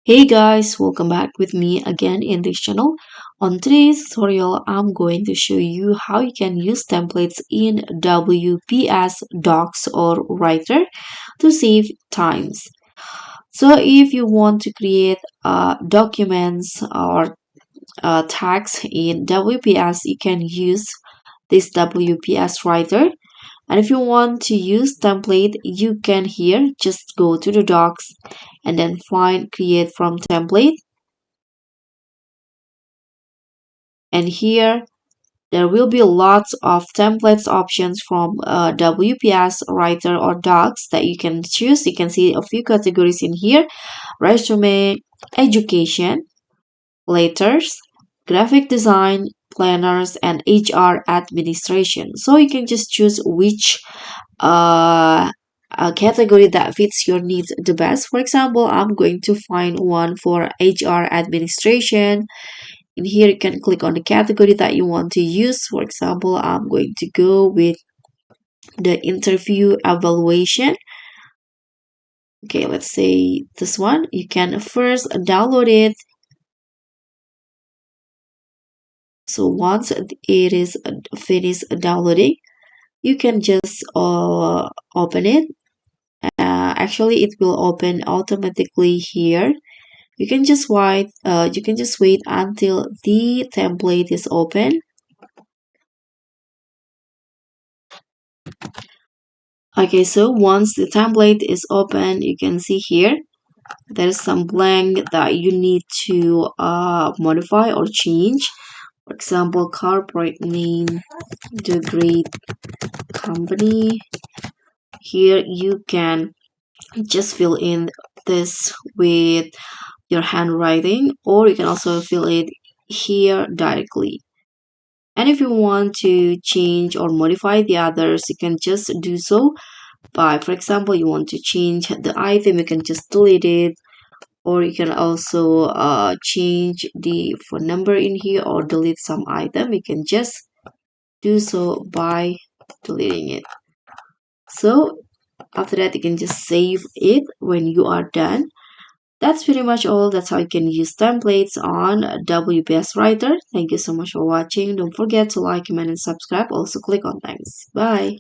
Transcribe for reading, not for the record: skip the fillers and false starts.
Hey guys, welcome back with me again in this channel. On today's tutorial, I'm going to show you how you can use templates in WPS Docs or Writer to save times. So if you want to create documents or tags in WPS, you can use this WPS Writer. And if you want to use template, you can here just go to the docs and then find create from template. And here there will be lots of templates options from WPS Writer or Docs that you can choose. You can see a few categories in here: resume, education, letters, graphic design, planners, and HR administration. So you can just choose which category that fits your needs the best. For example, I'm going to find one for HR administration. In here, you can click on the category that you want to use. For example, I'm going to go with the interview evaluation. Okay, let's say this one. You can first download it. So once it is finished downloading, you can just open it. Actually, it will open automatically here. You can just wait. You can just wait until the template is open. Okay, so once the template is open, you can see here there's some blank that you need to modify or change. For example, corporate name, the great company. Here you can just fill in this with your handwriting, or you can also fill it here directly. And if you want to change or modify the others, you can just do so by, for example, you want to change the item, you can just delete it, or you can also change the phone number in here or delete some item. You can just do so by deleting it. So after that, you can just save it when you are done. That's pretty much all. That's how you can use templates on WPS Writer. Thank you so much for watching. Don't forget to like, comment, and subscribe. Also click on thanks. Bye.